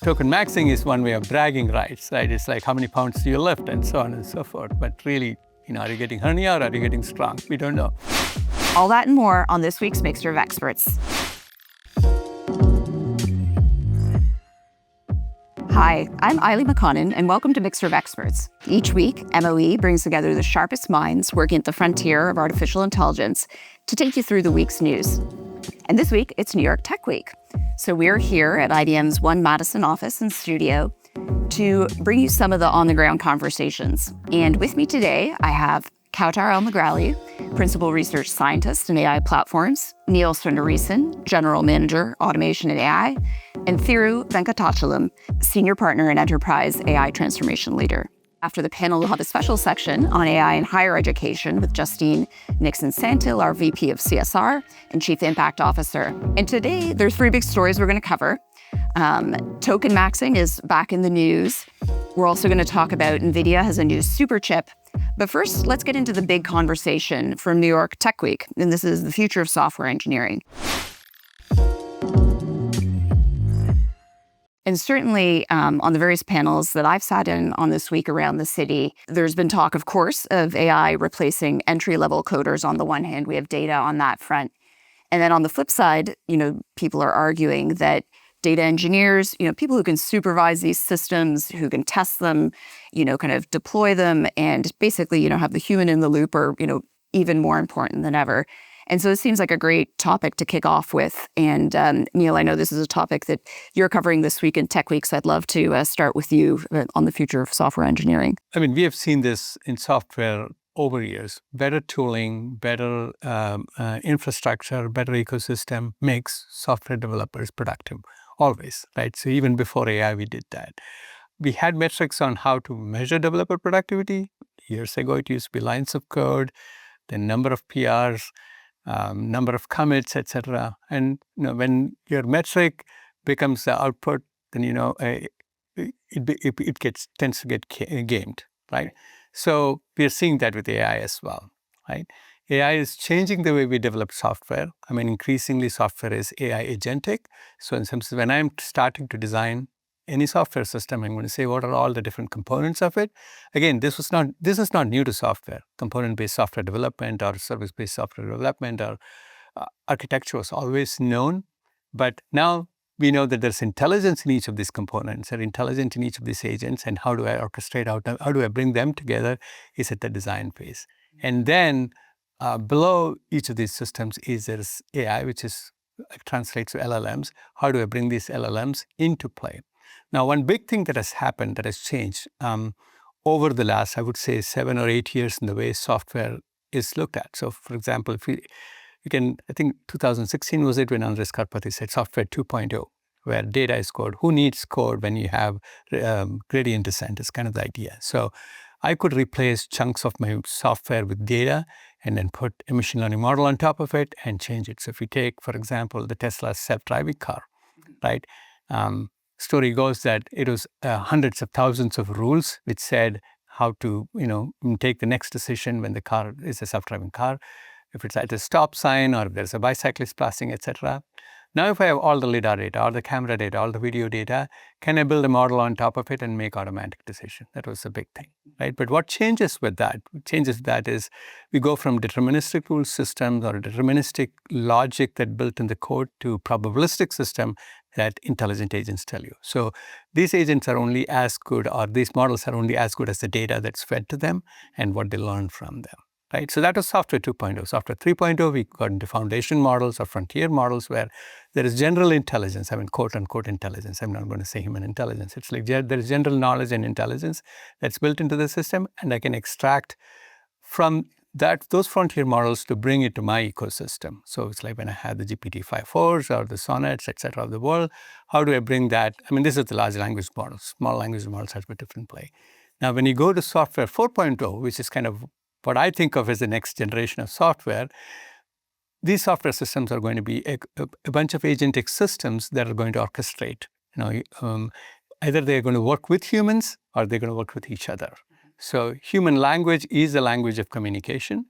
Tokenmaxxing is one way of bragging rights, right? It's like how many pounds do you lift and so on and so forth. But really, are you getting hernia or are you getting strong? We don't know. All that and more on this week's Mixture of Experts. Hi, I'm Aili McConnon, and welcome to Mixture of Experts. Each week, MOE brings together the sharpest minds working at the frontier of artificial intelligence to take you through the week's news. And this week, it's New York Tech Week. So we're here at IBM's One Madison office and studio to bring you some of the on-the-ground conversations. And with me today, I have Kaoutar Maghraoui, Principal Research Scientist in AI Platforms, Neil Sundaresan, General Manager, Automation and AI, and Thiru Venkatachalam, Senior Partner and Enterprise AI Transformation Leader. After the panel, we'll have a special section on AI in higher education with Justina Nixon-Santil, our VP of CSR and Chief Impact Officer. And today, there's three big stories we're going to cover. Tokenmaxxing is back in the news. We're also going to talk about NVIDIA has a new superchip. But first, let's get into the big conversation from New York Tech Week, and this is the future of software engineering. And certainly on the various panels that I've sat in on this week around the city, there's been talk, of course, of AI replacing entry-level coders on the one hand. We have data on that front. And then on the flip side, people are arguing that data engineers, people who can supervise these systems, who can test them, kind of deploy them, and basically, have the human in the loop are, even more important than ever. And so it seems like a great topic to kick off with. And Neil, I know this is a topic that you're covering this week in Tech Week, so I'd love to start with you on the future of software engineering. I mean, we have seen this in software over years. Better tooling, better infrastructure, better ecosystem makes software developers productive, always, right? So even before AI, we did that. We had metrics on how to measure developer productivity. Years ago, it used to be lines of code, the number of PRs, number of commits, etc. And when your metric becomes the output, then it tends to get gamed, right? So we are seeing that with AI as well, right? AI is changing the way we develop software. I mean, increasingly software is AI agentic. So in some sense, when I'm starting to design any software system, I'm going to say, what are all the different components of it? Again, this is not new to software. Component-based software development or service-based software development or architecture was always known. But now we know that there's intelligence in each of these components, they're intelligent in each of these agents, and how do I orchestrate out, how do I bring them together is at the design phase. And then below each of these systems is there's AI, which translates to LLMs. How do I bring these LLMs into play? Now, one big thing that has happened, that has changed over the last, I would say, 7 or 8 years in the way software is looked at. So, for example, if you can, I think 2016 was it when Andres Karpathy said software 2.0, where data is code. Who needs code when you have gradient descent is kind of the idea. So I could replace chunks of my software with data and then put a machine learning model on top of it and change it. So if you take, for example, the Tesla self-driving car, right? Story goes that it was hundreds of thousands of rules which said how to, take the next decision when the car is a self-driving car, if it's at a stop sign or if there's a bicyclist passing, etc. Now, if I have all the LiDAR data, all the camera data, all the video data, can I build a model on top of it and make automatic decision? That was the big thing, right? But what changes with that? What changes with that is we go from deterministic rule systems or deterministic logic that built in the code to probabilistic system that intelligent agents tell you. So these agents are only as good, or these models are only as good as the data that's fed to them and what they learn from them. Right? So that was software 2.0. Software 3.0, we got into foundation models or frontier models where there is general intelligence, I mean, quote unquote intelligence. I'm not going to say human intelligence. It's like there is general knowledge and intelligence that's built into the system, and I can extract from those frontier models to bring it to my ecosystem. So it's like when I had the GPT-5.4s or the sonnets, et cetera, of the world, how do I bring that? I mean, this is the large language models. Small language models have a different play. Now, when you go to software 4.0, which is kind of what I think of as the next generation of software, these software systems are going to be a bunch of agentic systems that are going to orchestrate. Either they're going to work with humans or they're going to work with each other. So human language is a language of communication.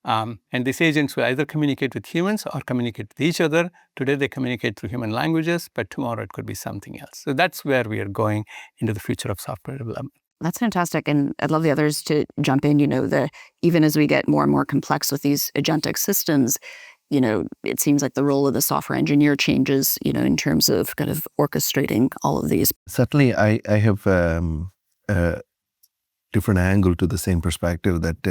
And these agents will either communicate with humans or communicate with each other. Today, they communicate through human languages, but tomorrow it could be something else. So that's where we are going into the future of software development. That's fantastic. And I'd love the others to jump in. Even as we get more and more complex with these agentic systems, it seems like the role of the software engineer changes, in terms of kind of orchestrating all of these. Certainly, I have a different angle to the same perspective that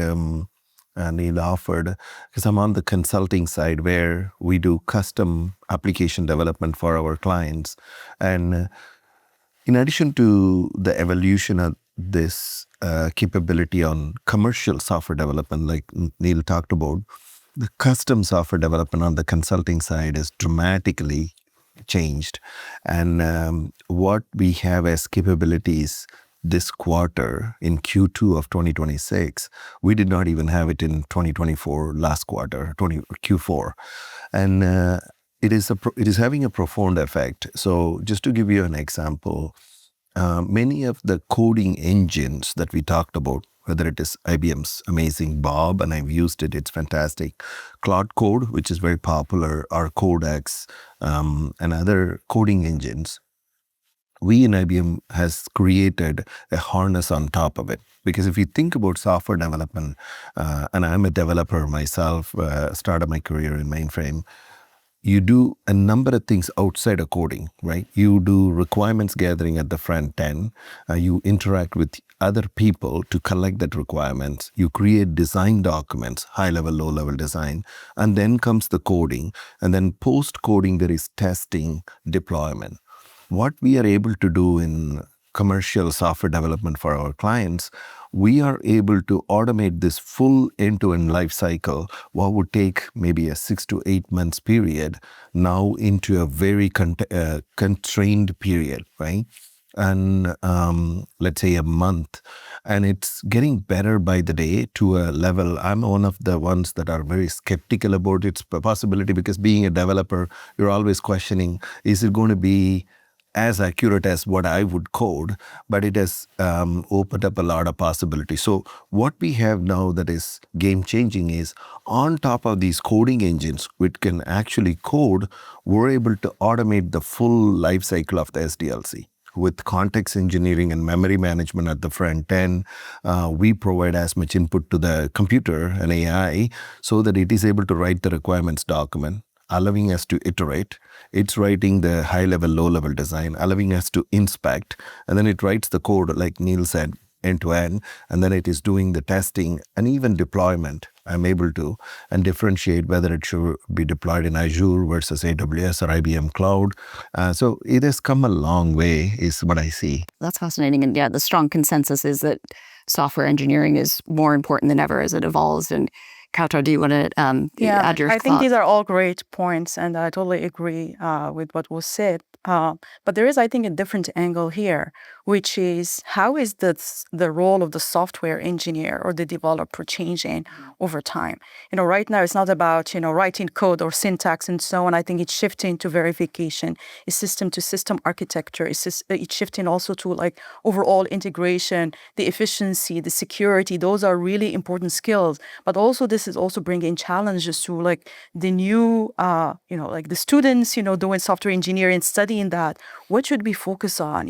Neil offered, because I'm on the consulting side where we do custom application development for our clients. And in addition to the evolution of this capability on commercial software development, like Neil talked about, the custom software development on the consulting side is dramatically changed. And what we have as capabilities this quarter in Q2 of 2026, we did not even have it in 2024 last quarter, Q4. And it is having a profound effect. So just to give you an example, many of the coding engines that we talked about, whether it is IBM's amazing Bob, and I've used it, it's fantastic. Claude Code, which is very popular, or Codex, and other coding engines, we in IBM has created a harness on top of it. Because if you think about software development, and I'm a developer myself, started my career in mainframe, you do a number of things outside of coding, right? You do requirements gathering at the front end. You interact with other people to collect that requirements. You create design documents, high-level, low-level design, and then comes the coding. And then post-coding, there is testing, deployment. What we are able to do in commercial software development for our clients, we are able to automate this full end-to-end life cycle, what would take maybe a 6 to 8 months period, now into a very constrained period, right? And let's say a month. And it's getting better by the day to a level. I'm one of the ones that are very skeptical about its possibility, because being a developer, you're always questioning, is it going to be as accurate as what I would code? But it has opened up a lot of possibilities. So what we have now that is game-changing is, on top of these coding engines, which can actually code, we're able to automate the full life cycle of the SDLC. With context engineering and memory management at the front end, we provide as much input to the computer and AI so that it is able to write the requirements document, allowing us to iterate. It's writing the high-level, low-level design, allowing us to inspect, and then it writes the code, like Neil said, end-to-end, and then it is doing the testing and even deployment. I'm able to and differentiate whether it should be deployed in Azure versus AWS or IBM Cloud. So it has come a long way, is what I see. That's fascinating. And yeah, the strong consensus is that software engineering is more important than ever as it evolves. And Kaoutar, do you want to add your I think thoughts? these are all great points, and I totally agree with what was said. But there is, I think, a different angle here, which is how is the role of the software engineer or the developer changing over time? Right now it's not about, writing code or syntax and so on. I think it's shifting to verification, it's system to system architecture. It's shifting also to like overall integration, the efficiency, the security. Those are really important skills. But also this is also bringing challenges to like the new, like the students, doing software engineering, studying that. What should we focus on?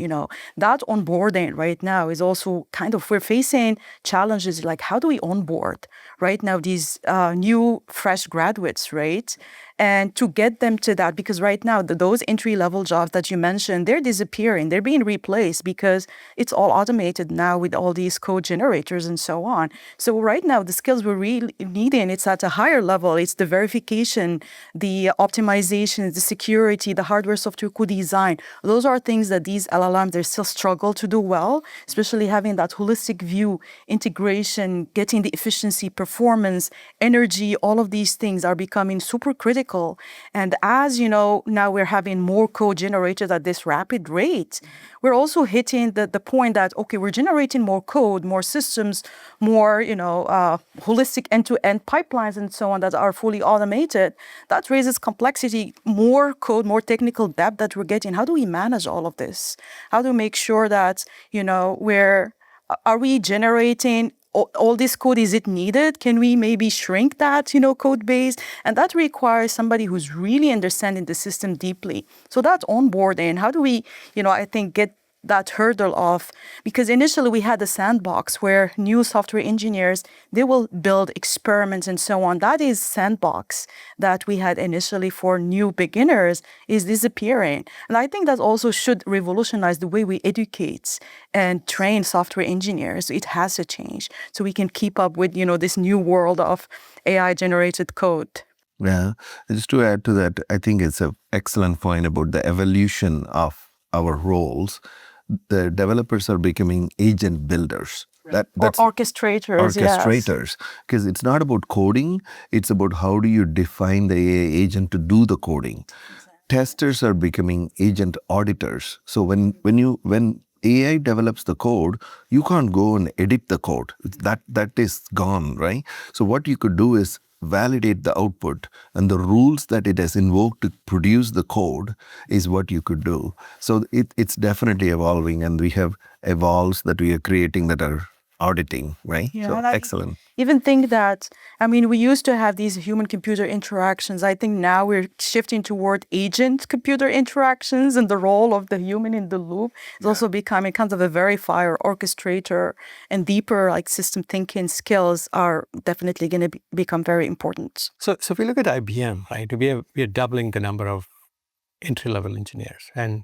That onboarding right now is also we're facing challenges like how do we onboard right now these new fresh graduates, right? And to get them to that, because right now those entry-level jobs that you mentioned, they're disappearing, they're being replaced because it's all automated now with all these code generators and so on. So right now the skills we're really needing, it's at a higher level. It's the verification, the optimization, the security, the hardware software co-design. Those are things that these LLMs, they still struggle to do well, especially having that holistic view, integration, getting the efficiency, performance, energy, all of these things are becoming super critical. And as now we're having more code generated at this rapid rate, we're also hitting the point that, okay, we're generating more code, more systems, more, holistic end-to-end pipelines and so on that are fully automated. That raises complexity, more code, more technical depth that we're getting. How do we manage all of this? How do we make sure that, are we generating all this code, is it needed? Can we maybe shrink that, code base? And that requires somebody who's really understanding the system deeply. So that's onboarding. How do we, I think, get that hurdle off? Because initially we had a sandbox where new software engineers, they will build experiments and so on. That is sandbox that we had initially for new beginners is disappearing. And I think that also should revolutionize the way we educate and train software engineers. It has to change so we can keep up with, this new world of AI-generated code. Yeah, just to add to that, I think it's an excellent point about the evolution of our roles. The developers are becoming agent builders. That's orchestrators. Orchestrators, because it's not about coding. It's about how do you define the AI agent to do the coding. Exactly. Testers are becoming agent auditors. So when AI develops the code, you can't go and edit the code. That is gone, right? So what you could do is validate the output, and the rules that it has invoked to produce the code is what you could do. So it's definitely evolving, and we have evolves that we are creating that are auditing, right? Yeah, so excellent. Even think that, we used to have these human-computer interactions. I think now we're shifting toward agent-computer interactions, and the role of the human in the loop is also becoming kind of a verifier, orchestrator, and deeper system thinking skills are definitely going to become very important. So if we look at IBM, right, we are doubling the number of entry-level engineers. And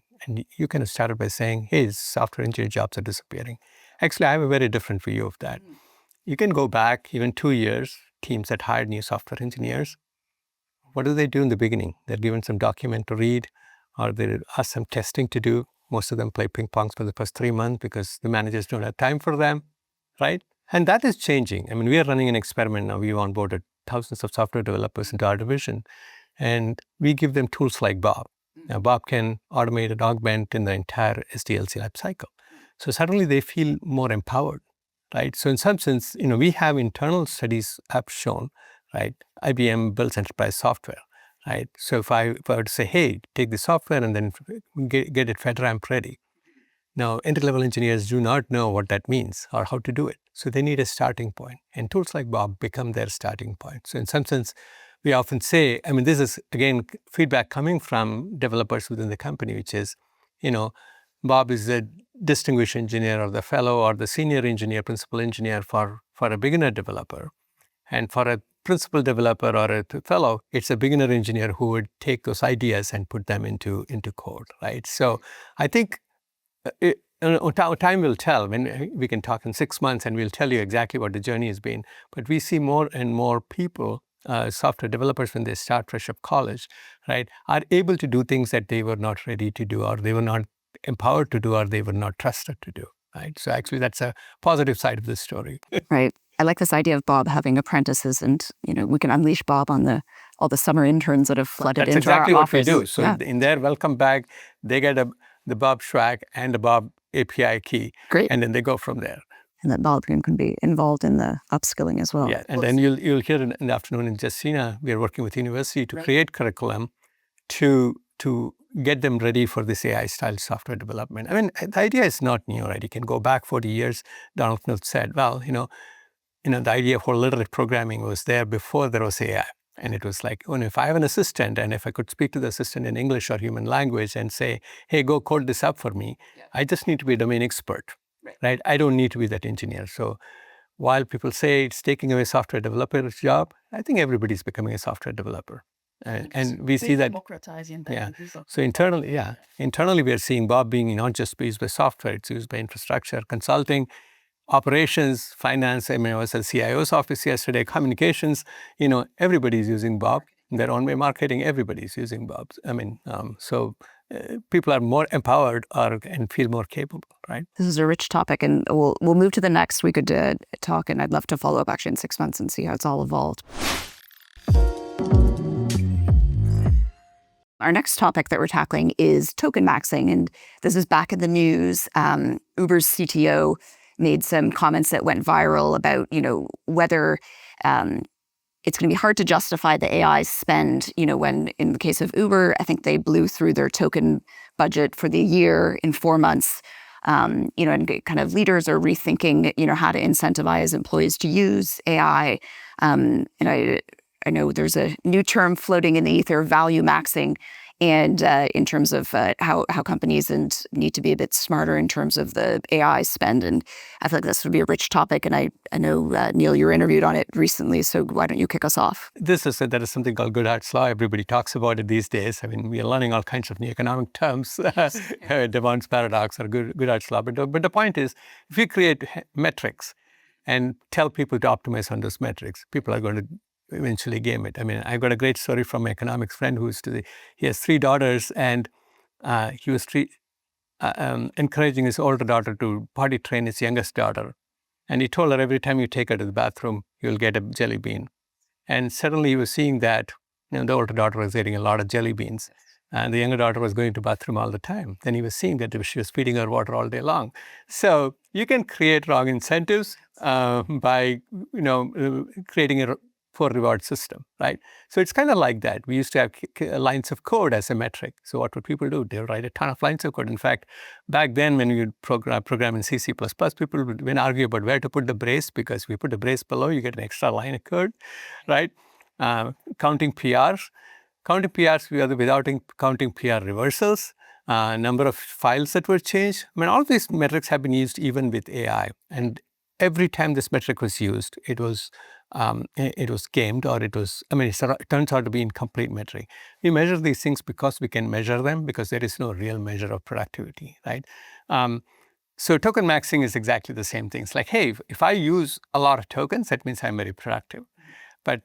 you kind of started by saying, hey, software engineer jobs are disappearing. Actually, I have a very different view of that. You can go back even 2 years, teams that hired new software engineers. What do they do in the beginning? They're given some document to read, or they ask some testing to do. Most of them play ping pong for the first 3 months because the managers don't have time for them, right? And that is changing. We are running an experiment now. We've onboarded thousands of software developers into our division, and we give them tools like Bob. Now, Bob can automate and augment in the entire SDLC life cycle. So suddenly they feel more empowered, right? So in some sense, we have internal studies have shown, right? IBM builds enterprise software, right? So if I were to say, hey, take the software and then get it FedRAMP ready. Now, entry-level engineers do not know what that means or how to do it. So they need a starting point. And tools like Bob become their starting point. So in some sense, we often say, this is, again, feedback coming from developers within the company, which is, Bob is a distinguished engineer or the fellow or the senior engineer, principal engineer for a beginner developer. And for a principal developer or a fellow, it's a beginner engineer who would take those ideas and put them into code, right? So I think time will tell. When we can talk in 6 months and we'll tell you exactly what the journey has been. But we see more and more people, software developers, when they start fresh up college, right, are able to do things that they were not ready to do, or they were not empowered to do, or they were not trusted to do, right? So actually that's a positive side of this story. Right. I like this idea of Bob having apprentices, and we can unleash Bob on all the summer interns that have flooded into exactly our office. That's exactly what we do. So yeah. in their welcome bag, they get the Bob Schwack and the Bob API key. Great. And then they go from there. And that Bob can be involved in the upskilling as well. Yeah, and then you'll hear in the afternoon in Justina, we are working with university to create curriculum to get them ready for this AI-style software development. The idea is not new, right? You can go back 40 years. Donald Knuth said, well, the idea of literate programming was there before there was AI. And it was like, if I have an assistant, and if I could speak to the assistant in English or human language and say, hey, go code this up for me, I just need to be a domain expert, right? I don't need to be that engineer. So while people say it's taking away software developer's job, I think everybody's becoming a software developer. And we see that. Yeah. So internally we are seeing Bob being not just used by software, it's used by infrastructure, consulting, operations, finance. I was at CIO's office yesterday, communications, everybody's using Bob. In their own way, marketing, everybody's using Bob. So people are more empowered and feel more capable, right? This is a rich topic, and we'll move to the next. We could talk, and I'd love to follow up actually in 6 months and see how it's all evolved. Our next topic that we're tackling is tokenmaxxing, and this is back in the news. Uber's CTO made some comments that went viral about, whether it's going to be hard to justify the AI spend, when in the case of Uber, I think they blew through their token budget for the year in 4 months. and kind of leaders are rethinking, how to incentivize employees to use AI. And I know there's a new term floating in the ether, value maxing, and in terms of how companies need to be a bit smarter in terms of the AI spend. And I feel like this would be a rich topic. And I know, Neil, you were interviewed on it recently, so why don't you kick us off? There is something called Goodhart's Law. Everybody talks about it these days. I mean, we are learning all kinds of new economic terms, Devon's paradox or Goodhart's Law. But the point is, if you create metrics and tell people to optimize on those metrics, people are going to eventually game it. I mean, I've got a great story from my economics friend he has 3 daughters, and he was encouraging his older daughter to potty train his youngest daughter. And he told her every time you take her to the bathroom, you'll get a jelly bean. And suddenly he was seeing that the older daughter was getting a lot of jelly beans. And the younger daughter was going to the bathroom all the time. Then he was seeing that she was feeding her water all day long. So you can create wrong incentives by creating a poor reward system, right? So it's kind of like that. We used to have lines of code as a metric. So what would people do? They would write a ton of lines of code. In fact, back then when you program in C++, people would argue about where to put the brace, because if you put the brace below, you get an extra line of code, right? Counting PRs without counting PR reversals, number of files that were changed. I mean, all these metrics have been used even with AI. And every time this metric was used, it was gamed, or it turns out to be incomplete metric. We measure these things because we can measure them, because there is no real measure of productivity, right? So token maxing is exactly the same thing. It's like, hey, if I use a lot of tokens, that means I'm very productive. But,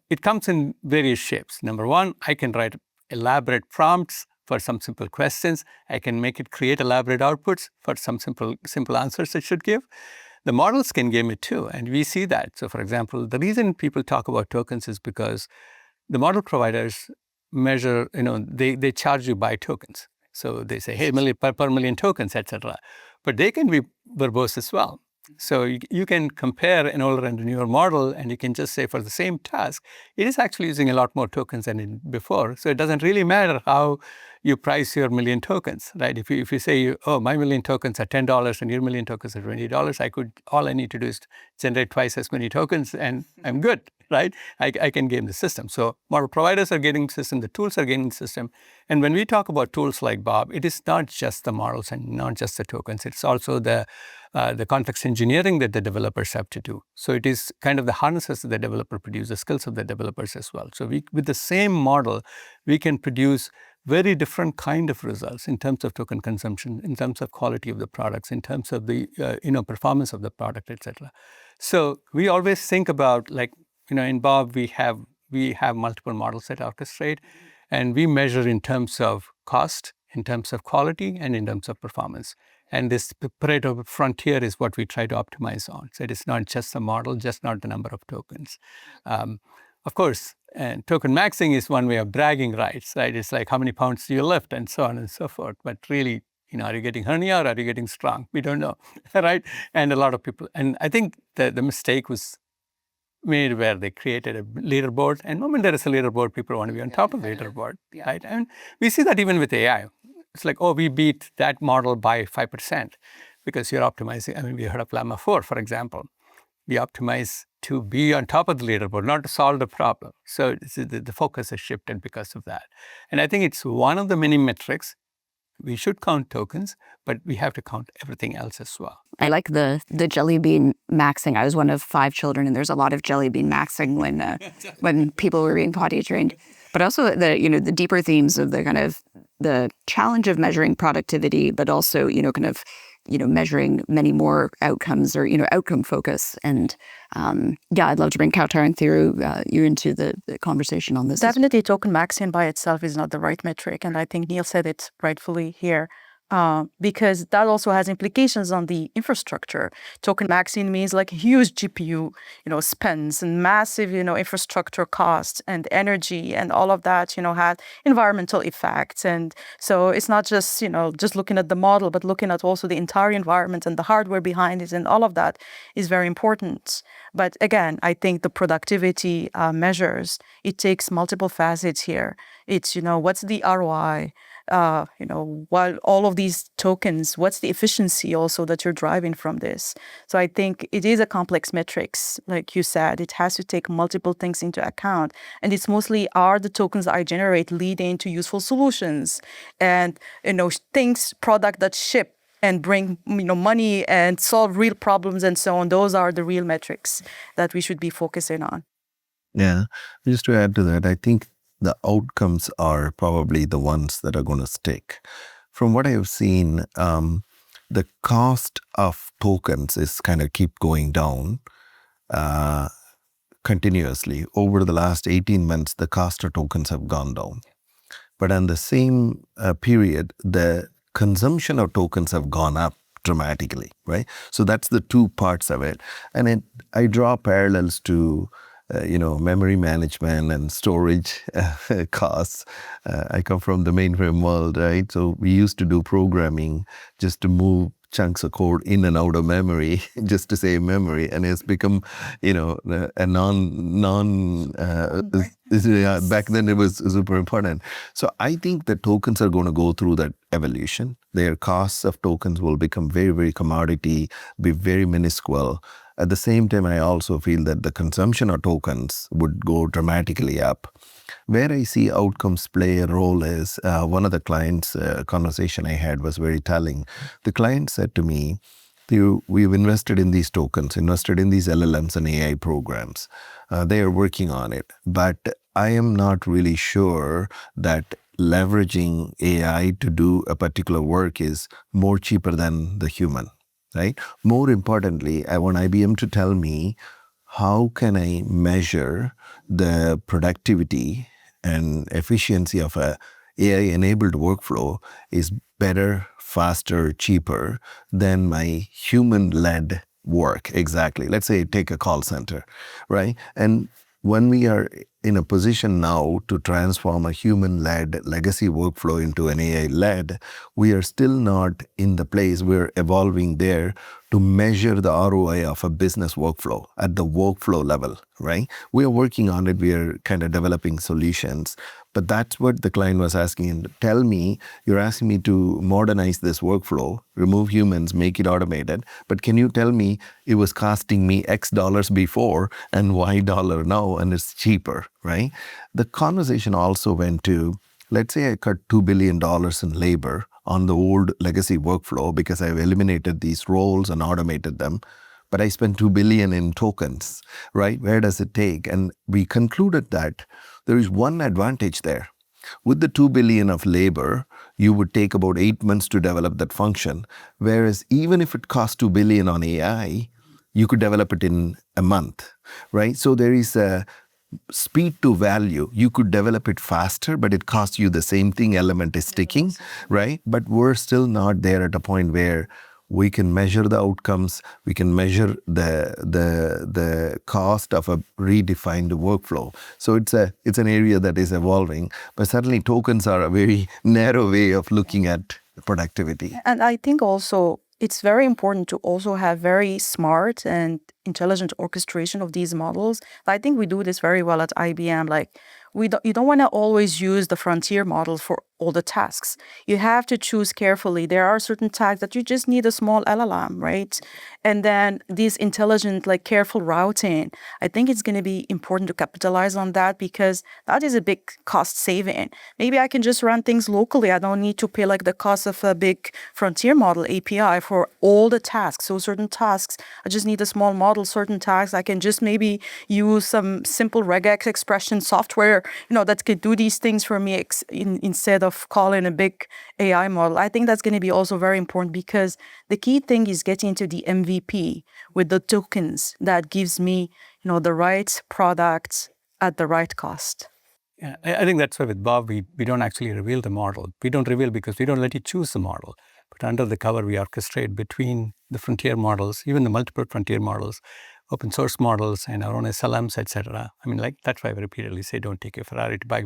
it comes in various shapes. Number one, I can write elaborate prompts for some simple questions. I can make it create elaborate outputs for some simple answers it should give. The models can game it too, and we see that. So for example, the reason people talk about tokens is because the model providers measure, they charge you by tokens. So they say, hey, per million tokens, etc. But they can be verbose as well. So you can compare an older and a newer model, and you can just say for the same task, it is actually using a lot more tokens than before. So it doesn't really matter how you price your million tokens, right? If you say, oh, my million tokens are $10 and your million tokens are $20, all I need to do is generate twice as many tokens and I'm good, right? I can game the system. So model providers are getting the system, the tools are getting the system. And when we talk about tools like Bob, it is not just the models and not just the tokens. It's also the context engineering that the developers have to do. So it is kind of the harnesses that the developer produces, the skills of the developers as well. So with the same model, we can produce very different kind of results in terms of token consumption, in terms of quality of the products, in terms of the performance of the product, etc. So we always think about, like, in Bob we have multiple models that orchestrate, and we measure in terms of cost, in terms of quality, and in terms of performance. And this Pareto frontier is what we try to optimize on. So it is not just the model, just not the number of tokens. Of course, and token maxing is one way of bragging rights, right? It's like, how many pounds do you lift, and so on and so forth. But really, are you getting hernia or are you getting strong? We don't know, right? And a lot of people, and I think the mistake was made where they created a leaderboard. And the moment there is a leaderboard, people want to be on top of the leaderboard, right? And we see that even with AI. It's like, oh, we beat that model by 5% because you're optimizing. I mean, we heard of Llama 4, for example. We optimize to be on top of the leaderboard, not to solve the problem. So the focus has shifted because of that. And I think it's one of the many metrics. We should count tokens, but we have to count everything else as well. I like the jelly bean maxing. I was one of 5 children, and there's a lot of jelly bean maxing when people were being potty trained. But also the deeper themes of the kind of the challenge of measuring productivity, but also measuring many more outcomes, or outcome focus. And I'd love to bring Kaoutar and Thiru you into the conversation on this. Definitely, token maxing by itself is not the right metric, and I think Neil said it rightfully here. Because that also has implications on the infrastructure. Token maxing means like huge GPU, spends and massive, infrastructure costs and energy, and all of that, had environmental effects. And so it's not just, just looking at the model, but looking at also the entire environment and the hardware behind it, and all of that is very important. But again, I think the productivity measures, it takes multiple facets here. It's, what's the ROI? while all of these tokens, what's the efficiency also that you're driving from this? So I think it is a complex metrics, like you said. It has to take multiple things into account, and it's mostly, are the tokens that I generate leading to useful solutions, and product that ship and bring money and solve real problems and so on. Those are the real metrics that we should be focusing on. Yeah, just to add to that, I think the outcomes are probably the ones that are going to stick. From what I have seen, the cost of tokens is kind of keep going down continuously. Over the last 18 months, the cost of tokens have gone down. But in the same period, the consumption of tokens have gone up dramatically, right? So that's the two parts of it. And I draw parallels to memory management and storage costs. I come from the mainframe world, right? So we used to do programming just to move chunks of code in and out of memory just to save memory, and it's become a back then it was super important. So I think the tokens are going to go through that evolution. Their costs of tokens will become very, very commodity, be very minuscule. At the same time, I also feel that the consumption of tokens would go dramatically up. Where I see outcomes play a role is one of the clients' conversation I had was very telling. The client said to me, we've invested in these tokens, invested in these LLMs and AI programs. They are working on it. But I am not really sure that leveraging AI to do a particular work is more cheaper than the human. Right? More importantly, I want IBM to tell me, how can I measure the productivity and efficiency of a AI-enabled workflow is better, faster, cheaper than my human-led work. Exactly. Let's say take a call center, right? And when we are in a position now to transform a human-led legacy workflow into an AI-led, we are still not in the place we're evolving there to measure the ROI of a business workflow at the workflow level, right? We are working on it. We are kind of developing solutions. But that's what the client was asking. Tell me, you're asking me to modernize this workflow, remove humans, make it automated. But can you tell me it was costing me X dollars before and Y dollar now, and it's cheaper, right? The conversation also went to, let's say I cut $2 billion in labor on the old legacy workflow because I've eliminated these roles and automated them. But I spent $2 billion in tokens, right? Where does it take? And we concluded that there is one advantage there. With the $2 billion of labor, you would take about 8 months to develop that function. Whereas even if it costs $2 billion on AI, you could develop it in a month, right? So there is a speed to value. You could develop it faster, but it costs you the same thing. Element is sticking, right? But we're still not there at a point where we can measure the outcomes. We can measure the cost of a redefined workflow. So it's an area that is evolving. But certainly tokens are a very narrow way of looking at productivity. And I think also it's very important to also have very smart and intelligent orchestration of these models. I think we do this very well at IBM. Like, you don't want to always use the frontier models for all the tasks. You have to choose carefully. There are certain tasks that you just need a small LLM, right? And then these intelligent, like careful routing, I think it's going to be important to capitalize on that, because that is a big cost saving. Maybe I can just run things locally. I don't need to pay like the cost of a big frontier model API for all the tasks. So certain tasks, I just need a small model. Certain tasks, I can just maybe use some simple regex expression software, that could do these things for me instead of calling a big AI model. I think that's going to be also very important, because the key thing is getting to the MVP with the tokens that gives me, the right product at the right cost. Yeah, I think that's why with Bob, we don't actually reveal the model. We don't reveal because we don't let you choose the model. But under the cover, we orchestrate between the frontier models, even the multiple frontier models, open source models, and our own SLMs, etc. I mean, that's why we repeatedly say, don't take a Ferrari to buy.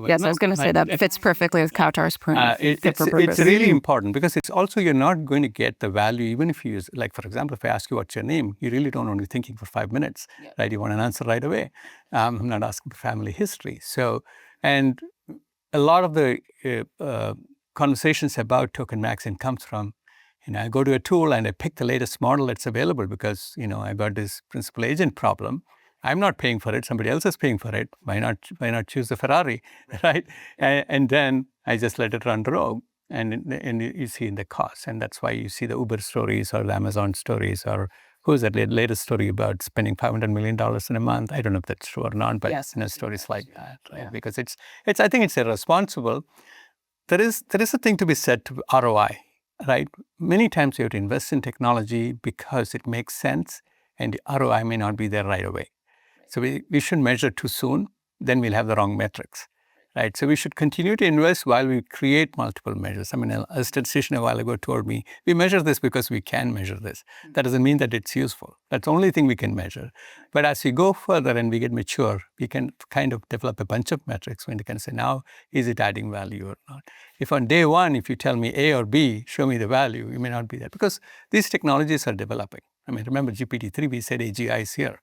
Yes, I was going to say that fits perfectly with Kaoutar's point. It's really important, because it's also, you're not going to get the value, even if you use, like, for example, if I ask you what's your name, you really don't want to be thinking for 5 minutes, right? You want an answer right away. I'm not asking for family history. So, and a lot of the conversations about Tokenmaxxing comes from, I go to a tool and I pick the latest model that's available because, I got this principal agent problem. I'm not paying for it. Somebody else is paying for it. Why not choose the Ferrari, right? And then I just let it run rogue. And you see in the cost. And that's why you see the Uber stories or the Amazon stories or who's that latest story about spending $500 million in a month? I don't know if that's true or not, but Yes. Stories like that, right? Yeah. Because it's I think it's irresponsible. There is a thing to be said to ROI, right? Many times you have to invest in technology because it makes sense and the ROI may not be there right away. So we shouldn't measure too soon, then we'll have the wrong metrics, right? So we should continue to invest while we create multiple measures. I mean, a statistician a while ago told me, we measure this because we can measure this. That doesn't mean that it's useful. That's the only thing we can measure. But as we go further and we get mature, we can kind of develop a bunch of metrics when we can say, now, is it adding value or not? If on day one, if you tell me A or B, show me the value, you may not be there because these technologies are developing. I mean, remember GPT-3, we said AGI is here.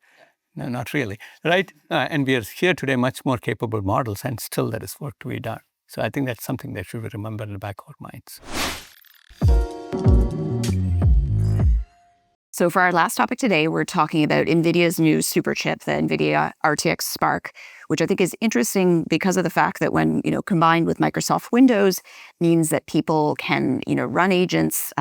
No, not really, right? And we are here today, much more capable models, and still there is work to be done. So I think that's something that should be remembered in the back of our minds. So for our last topic today, we're talking about NVIDIA's new superchip, the NVIDIA RTX Spark, which I think is interesting because of the fact that when, combined with Microsoft Windows, means that people can, run agents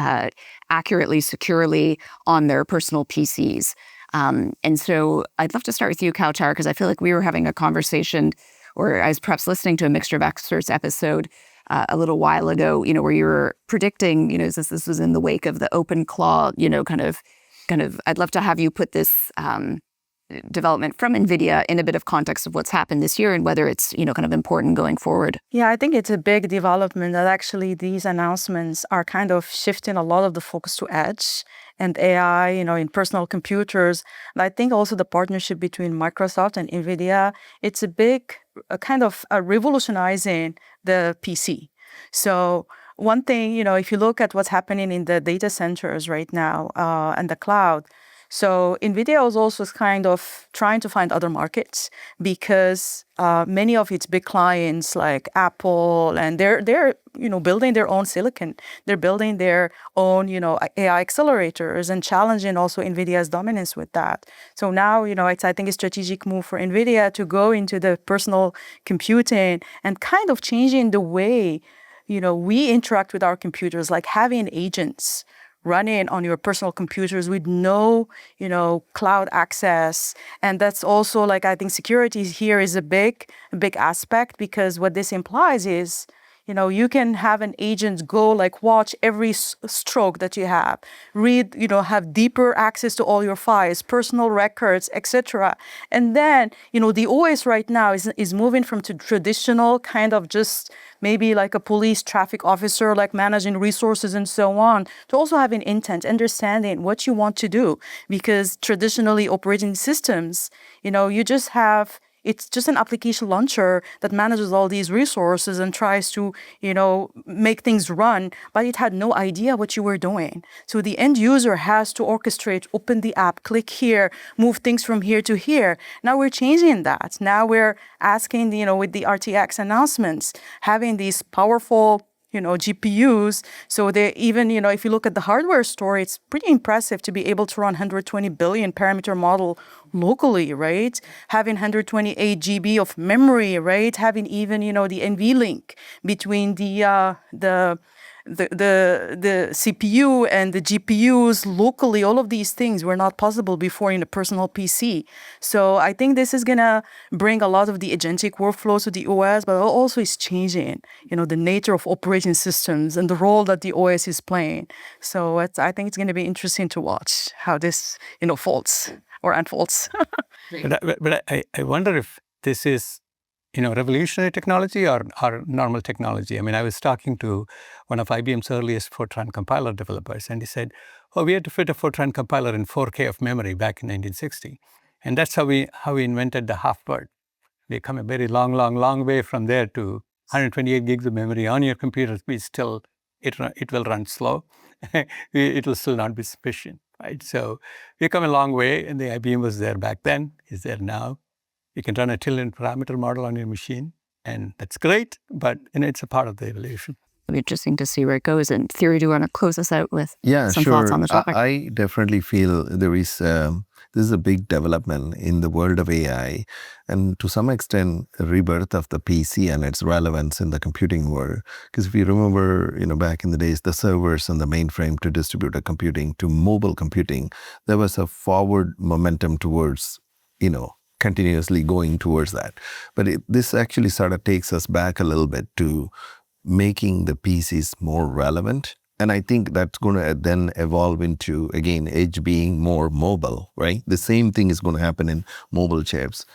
accurately, securely on their personal PCs. And so I'd love to start with you, Kaoutar, because I feel like we were having a conversation, or I was perhaps listening to a Mixture of Experts episode a little while ago, where you were predicting, since this was in the wake of the OpenClaw, kind of, I'd love to have you put this development from NVIDIA in a bit of context of what's happened this year and whether it's, kind of important going forward. Yeah, I think it's a big development that actually these announcements are kind of shifting a lot of the focus to edge and AI, in personal computers. And I think also the partnership between Microsoft and NVIDIA, it's a big kind of revolutionizing the PC. So one thing, if you look at what's happening in the data centers right now and the cloud, so NVIDIA was also kind of trying to find other markets because many of its big clients like Apple and they're building their own silicon. They're building their own AI accelerators and challenging also NVIDIA's dominance with that. So now I think a strategic move for NVIDIA to go into the personal computing and kind of changing the way we interact with our computers, like having agents running on your personal computers with no, cloud access. And that's also I think security here is a big aspect because what this implies is, you can have an agent go watch every stroke that you have, read, have deeper access to all your files, personal records, etc. And then, the OS right now is moving from traditional kind of just maybe like a police traffic officer, managing resources and so on, to also having intent, understanding what you want to do. Because traditionally operating systems, you just have it's just an application launcher that manages all these resources and tries to, make things run, but it had no idea what you were doing. So the end user has to orchestrate, open the app, click here, move things from here to here. Now we're changing that. Now we're asking, with the RTX announcements, having these powerful GPUs. So they even, if you look at the hardware story, it's pretty impressive to be able to run 120 billion parameter model locally, right? Having 128 GB of memory, right? Having even, the NVLink between the CPU and the GPUs locally. All of these things were not possible before in a personal PC. So I think this is going to bring a lot of the agentic workflows to the OS, but also is changing, the nature of operating systems and the role that the OS is playing. So I think it's going to be interesting to watch how this, folds or unfolds. But I wonder if this is revolutionary technology or normal technology. I mean, I was talking to one of IBM's earliest Fortran compiler developers, and he said, we had to fit a Fortran compiler in 4K of memory back in 1960. And that's how we invented the half bird. We come a very long way from there to 128 gigs of memory on your computer. It will run slow. It will still not be sufficient, right? So we come a long way, and the IBM was there back then, is there now. You can run a trillion parameter model on your machine, and that's great, but it's a part of the evolution. It'll be interesting to see where it goes. And Thiru, do you want to close us out with some sure. thoughts on the topic? I definitely feel there is this is a big development in the world of AI, and to some extent, a rebirth of the PC and its relevance in the computing world. Because if you remember, back in the days, the servers and the mainframe to distributed computing to mobile computing, there was a forward momentum towards, continuously going towards that. But this actually sort of takes us back a little bit to making the PCs more relevant. And I think that's going to then evolve into, again, edge being more mobile, right? The same thing is going to happen in mobile chips.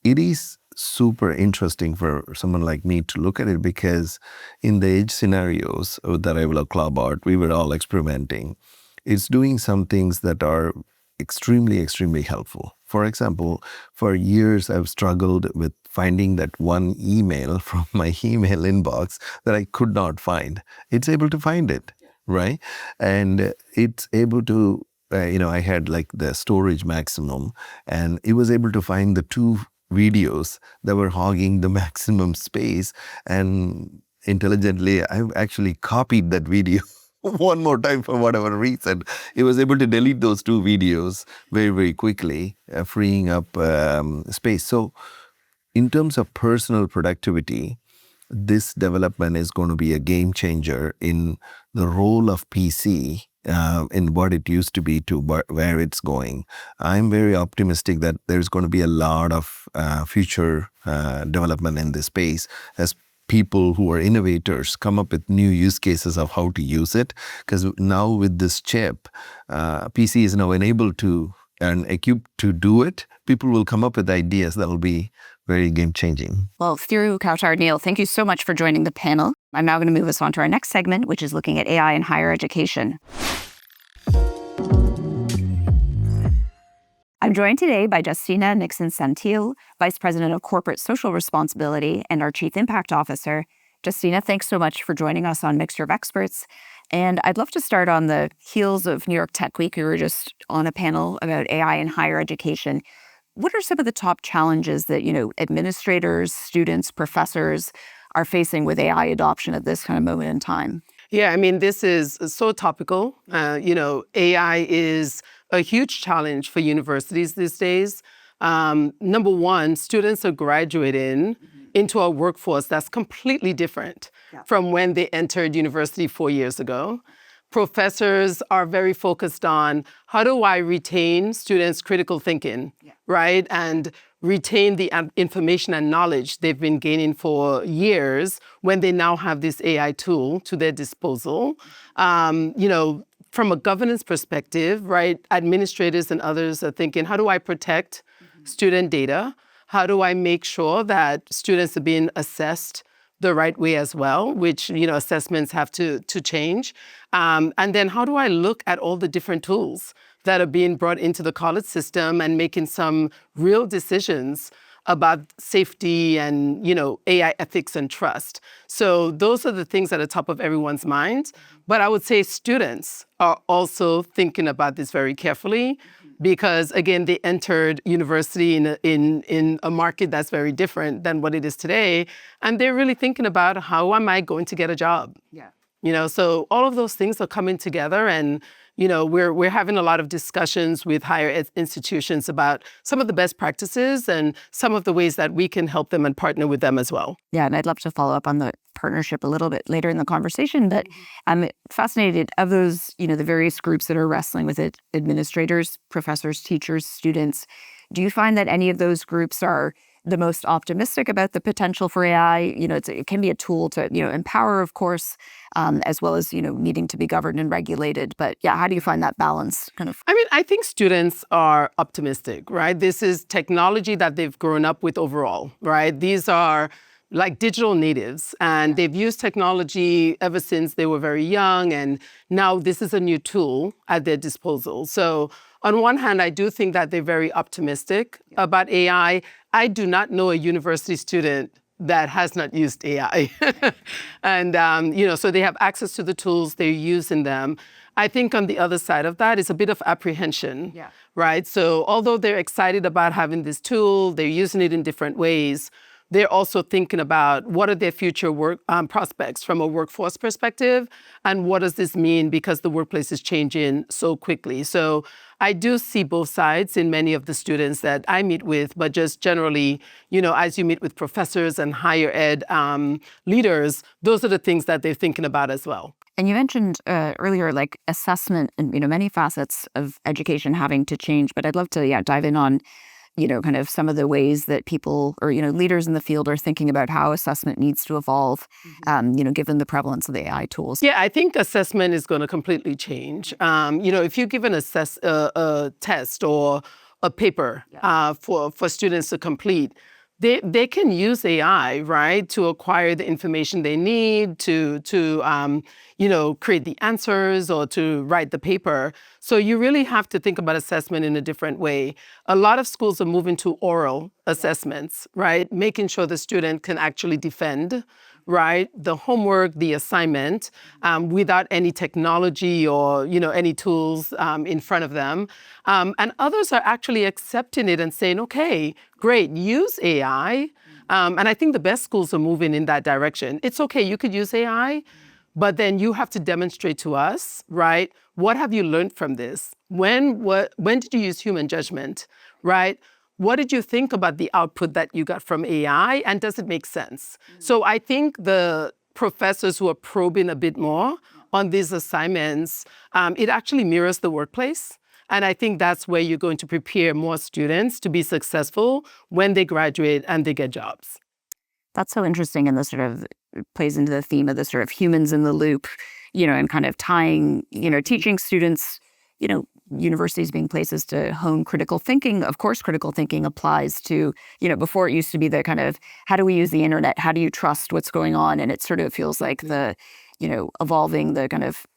It is super interesting for someone like me to look at it because in the edge scenarios with the arrival of CloudBot, we were all experimenting. It's doing some things that are extremely, extremely helpful. For example, for years, I've struggled with finding that one email from my email inbox that I could not find. It's able to find it, right? And it's able to, I had like the storage maximum, and it was able to find the 2 videos that were hogging the maximum space. And intelligently, I've actually copied that video one more time for whatever reason. It was able to delete those 2 videos very, very quickly, freeing up space. So in terms of personal productivity, this development is going to be a game changer in the role of PC in what it used to be to where it's going. I'm very optimistic that there's going to be a lot of future development in this space as people who are innovators come up with new use cases of how to use it. Because now with this chip, PC is now enabled to and equipped to do it. People will come up with ideas that will be very game-changing. Well, Thiru, Kaoutar, Neil, thank you so much for joining the panel. I'm now going to move us on to our next segment, which is looking at AI in higher education. I'm joined today by Justina Nixon-Santil, Vice President of Corporate Social Responsibility and our Chief Impact Officer. Justina, thanks so much for joining us on Mixture of Experts. And I'd love to start on the heels of New York Tech Week. We were just on a panel about AI in higher education. What are some of the top challenges that, administrators, students, professors are facing with AI adoption at this kind of moment in time? Yeah, I mean, this is so topical. AI is a huge challenge for universities these days. Number one, students are graduating into a workforce that's completely different from when they entered university 4 years ago. Professors are very focused on how do I retain students' critical thinking, right? And retain the information and knowledge they've been gaining for years when they now have this AI tool to their disposal. From a governance perspective, right, administrators and others are thinking, how do I protect student data? How do I make sure that students are being assessed the right way as well, which, assessments have to change. And then how do I look at all the different tools that are being brought into the college system and making some real decisions about safety and, AI ethics and trust. So those are the things that are top of everyone's minds. But I would say students are also thinking about this very carefully because, again, they entered university in a market that's very different than what it is today. And they're really thinking about how am I going to get a job? So all of those things are coming together and, we're having a lot of discussions with higher ed institutions about some of the best practices and some of the ways that we can help them and partner with them as well. Yeah, and I'd love to follow up on the partnership a little bit later in the conversation, but I'm fascinated of those, the various groups that are wrestling with it, administrators, professors, teachers, students. Do you find that any of those groups are the most optimistic about the potential for AI? It can be a tool to, empower, of course, as well as, needing to be governed and regulated. But yeah, how do you find that balance kind of? I mean, I think students are optimistic, right? This is technology that they've grown up with overall, right? These are like digital natives and they've used technology ever since they were very young. And now this is a new tool at their disposal. So on one hand, I do think that they're very optimistic about AI. I do not know a university student that has not used AI. And, so they have access to the tools, they're using them. I think on the other side of that is a bit of apprehension, right? So although they're excited about having this tool, they're using it in different ways. they're also thinking about what are their future work prospects from a workforce perspective, and what does this mean because the workplace is changing so quickly. So I do see both sides in many of the students that I meet with, but just generally, as you meet with professors and higher ed leaders, those are the things that they're thinking about as well. And you mentioned earlier, like assessment and, many facets of education having to change, but I'd love to, dive in on, kind of some of the ways that people or, leaders in the field are thinking about how assessment needs to evolve, given the prevalence of the AI tools. Yeah, I think assessment is going to completely change. If you give a test or a paper for students to complete, they can use AI, right, to acquire the information they need to create the answers or to write the paper. So you really have to think about assessment in a different way. A lot of schools are moving to oral assessments, right, making sure the student can actually defend, right, the homework, the assignment, without any technology or, any tools in front of them. And others are actually accepting it and saying, okay, great, use AI. And I think the best schools are moving in that direction. It's okay, you could use AI, but then you have to demonstrate to us, right, what have you learned from this? When did you use human judgment, right? What did you think about the output that you got from AI, and does it make sense? So I think the professors who are probing a bit more on these assignments, it actually mirrors the workplace. And I think that's where you're going to prepare more students to be successful when they graduate and they get jobs. That's so interesting, and this sort of plays into the theme of the sort of humans in the loop, and kind of tying, teaching students, universities being places to hone critical thinking. Of course, critical thinking applies to, before it used to be the kind of, how do we use the internet? How do you trust what's going on? And it sort of feels like the, evolving the kind of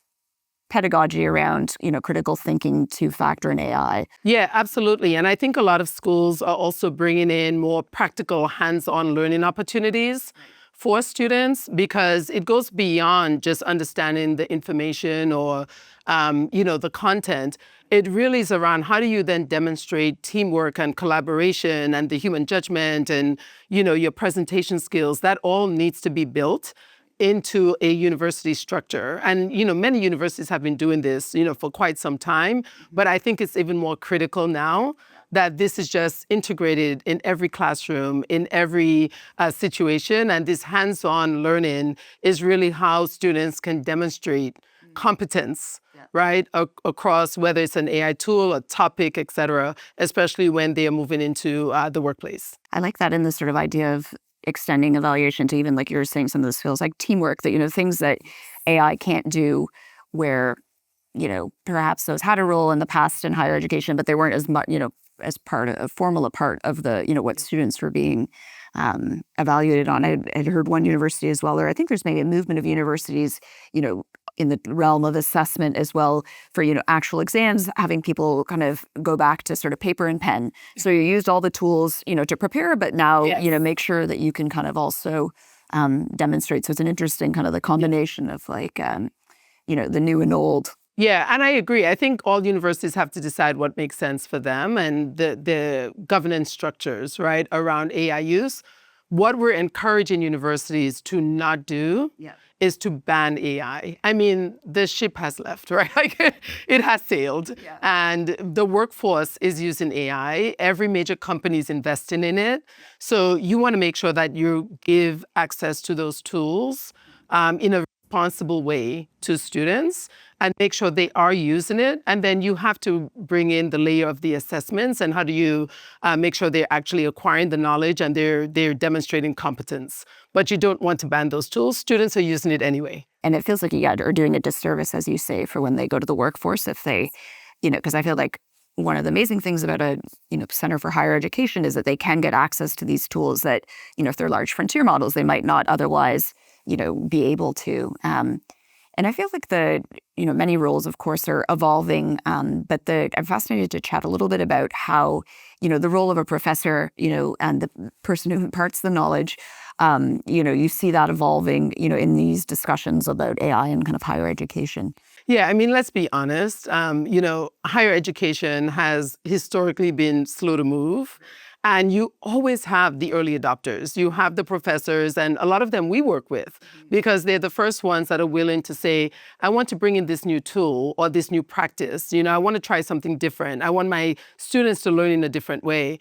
pedagogy around, critical thinking to factor in AI. Yeah, absolutely. And I think a lot of schools are also bringing in more practical hands-on learning opportunities for students, because it goes beyond just understanding the information or, the content. It really is around how do you then demonstrate teamwork and collaboration and the human judgment and, your presentation skills. That all needs to be built into a university structure. And, many universities have been doing this, for quite some time. But I think it's even more critical now that this is just integrated in every classroom, in every situation. And this hands-on learning is really how students can demonstrate competence, right, across whether it's an AI tool, a topic, et cetera, especially when they are moving into the workplace. I like that in the sort of idea of extending evaluation to even, like you were saying, some of the skills like teamwork, that, things that AI can't do where, perhaps those had a role in the past in higher education, but they weren't as much, as part of a part of the, what students were being evaluated on. I had heard one university as well, or I think there's maybe a movement of universities, in the realm of assessment as well for, actual exams, having people kind of go back to sort of paper and pen. So you used all the tools, to prepare, but now, make sure that you can kind of also demonstrate. So it's an interesting kind of the combination of like, the new and old. Yeah, and I agree. I think all universities have to decide what makes sense for them and the governance structures, right, around AI use. What we're encouraging universities to not do is to ban AI. I mean, the ship has left, right? Like, it has sailed. Yeah. And the workforce is using AI. Every major company is investing in it. So you want to make sure that you give access to those tools in a responsible way to students and make sure they are using it. And then you have to bring in the layer of the assessments and how do you make sure they're actually acquiring the knowledge and they're demonstrating competence. But you don't want to ban those tools. Students are using it anyway. And it feels like you are doing a disservice, as you say, for when they go to the workforce, if they, because I feel like one of the amazing things about a, Center for Higher Education is that they can get access to these tools that, if they're large frontier models, they might not otherwise, be able to. And I feel like many roles, of course, are evolving, but I'm fascinated to chat a little bit about how, the role of a professor, and the person who imparts the knowledge, you see that evolving, in these discussions about AI and kind of higher education. Yeah, I mean, let's be honest. Higher education has historically been slow to move. And you always have the early adopters. You have the professors, and a lot of them we work with because they're the first ones that are willing to say, I want to bring in this new tool or this new practice. I want to try something different. I want my students to learn in a different way.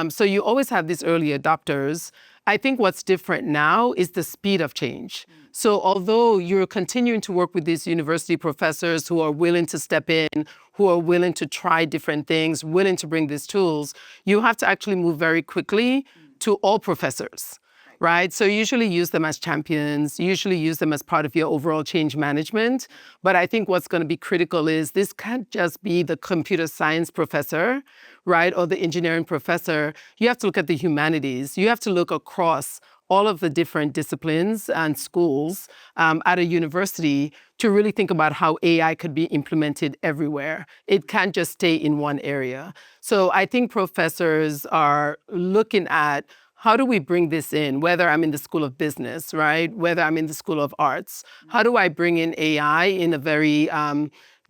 So you always have these early adopters. I think what's different now is the speed of change. So although you're continuing to work with these university professors who are willing to step in, who are willing to try different things, willing to bring these tools, you have to actually move very quickly to all professors, right? So you usually use them as champions, you usually use them as part of your overall change management. But I think what's going to be critical is this can't just be the computer science professor, right, or the engineering professor. You have to look at the humanities. You have to look across all of the different disciplines and schools at a university to really think about how AI could be implemented everywhere. It can't just stay in one area. So I think professors are looking at how do we bring this in, whether I'm in the School of Business, right? Whether I'm in the School of Arts. How do I bring in AI in a very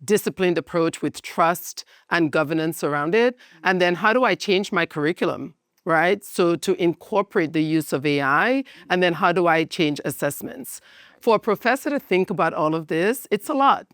disciplined approach with trust and governance around it? And then how do I change my curriculum? Right? So to incorporate the use of AI, and then how do I change assessments? For a professor to think about all of this, it's a lot.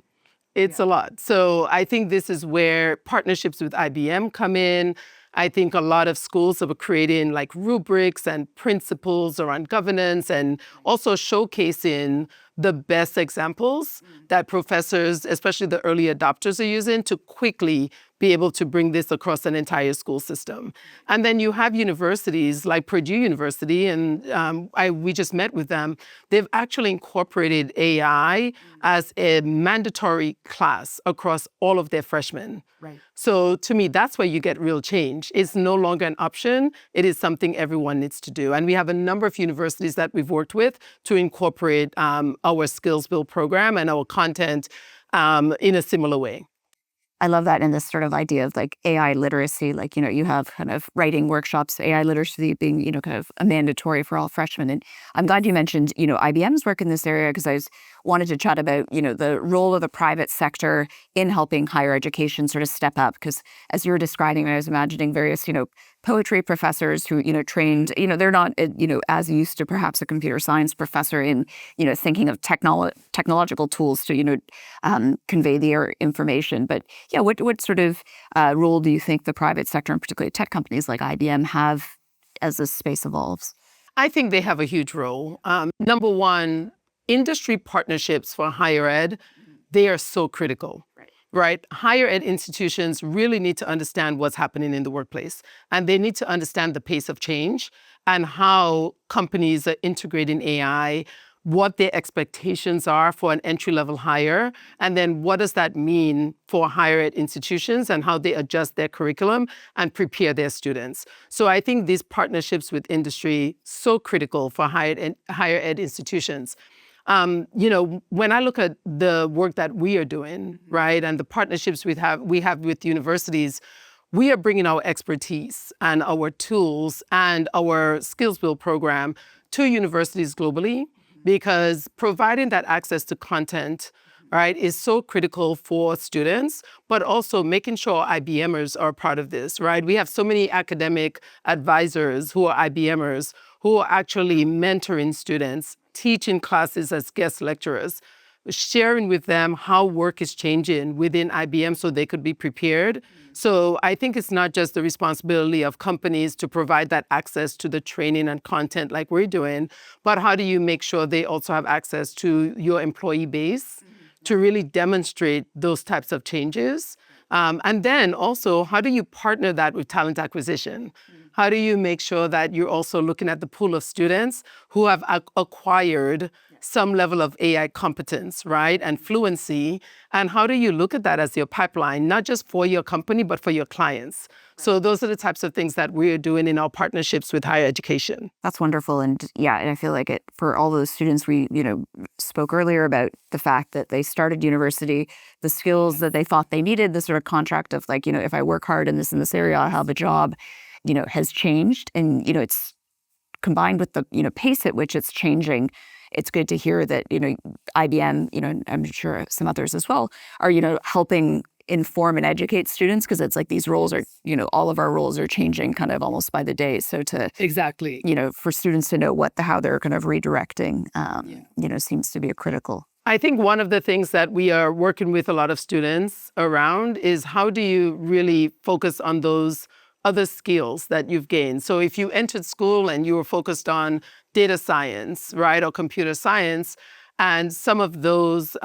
It's a lot. So I think this is where partnerships with IBM come in. I think a lot of schools are creating like rubrics and principles around governance and also showcasing the best examples that professors, especially the early adopters, are using to quickly be able to bring this across an entire school system. And then you have universities like Purdue University, and we just met with them. They've actually incorporated AI as a mandatory class across all of their freshmen. Right. So to me, that's where you get real change. It's no longer an option. It is something everyone needs to do. And we have a number of universities that we've worked with to incorporate our Skills Build program and our content in a similar way. I love that, and this sort of idea of like AI literacy, like, you have kind of writing workshops, AI literacy being, kind of a mandatory for all freshmen. And I'm glad you mentioned, IBM's work in this area, because I wanted to chat about, the role of the private sector in helping higher education sort of step up. Because as you were describing, I was imagining various, poetry professors who, trained, they're not, as used to perhaps a computer science professor in, thinking of technological tools to, convey their information. But yeah, what sort of role do you think the private sector, and particularly tech companies like IBM, have as this space evolves? I think they have a huge role. Number one, industry partnerships for higher ed, they are so critical. Right? Higher ed institutions really need to understand what's happening in the workplace, and they need to understand the pace of change and how companies are integrating AI, what their expectations are for an entry-level hire, and then what does that mean for higher ed institutions and how they adjust their curriculum and prepare their students. So I think these partnerships with industry, so critical for higher ed institutions. When I look at the work that we are doing, right, and the partnerships we have with universities, we are bringing our expertise and our tools and our Skills Build program to universities globally, because providing that access to content, right, is so critical for students, but also making sure IBMers are part of this, right? We have so many academic advisors who are IBMers who are actually mentoring students, teaching classes as guest lecturers, sharing with them how work is changing within IBM so they could be prepared. So I think it's not just the responsibility of companies to provide that access to the training and content like we're doing, but how do you make sure they also have access to your employee base to really demonstrate those types of changes? And then also, how do you partner that with talent acquisition? How do you make sure that you're also looking at the pool of students who have acquired some level of AI competence, right, and fluency? And how do you look at that as your pipeline, not just for your company, but for your clients? So those are the types of things that we're doing in our partnerships with higher education. That's wonderful. And yeah, and I feel like it for all those students, we, spoke earlier about the fact that they started university, the skills that they thought they needed, the sort of contract of like, if I work hard in this area, I'll have a job, has changed. And, it's combined with the, pace at which it's changing. It's good to hear that, IBM, I'm sure some others as well, are, helping inform and educate students? Because it's like these roles are, all of our roles are changing kind of almost by the day. So Exactly. For students to know how they're kind of redirecting, seems to be a critical. I think one of the things that we are working with a lot of students around is how do you really focus on those other skills that you've gained. So if you entered school and you were focused on data science, right, or computer science, and some of those,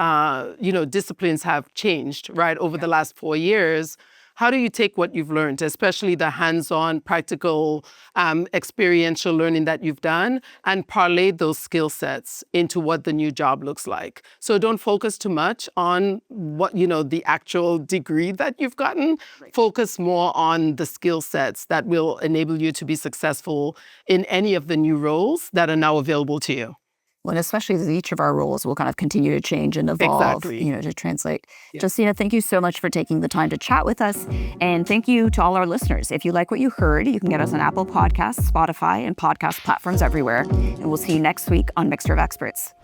disciplines have changed, right, over the last 4 years, how do you take what you've learned, especially the hands-on, practical, experiential learning that you've done, and parlay those skill sets into what the new job looks like? So don't focus too much on what, the actual degree that you've gotten. Right. Focus more on the skill sets that will enable you to be successful in any of the new roles that are now available to you. Well, and especially as each of our roles will kind of continue to change and evolve, to translate. Yeah. Justina, thank you so much for taking the time to chat with us. And thank you to all our listeners. If you like what you heard, you can get us on Apple Podcasts, Spotify, and podcast platforms everywhere. And we'll see you next week on Mixture of Experts.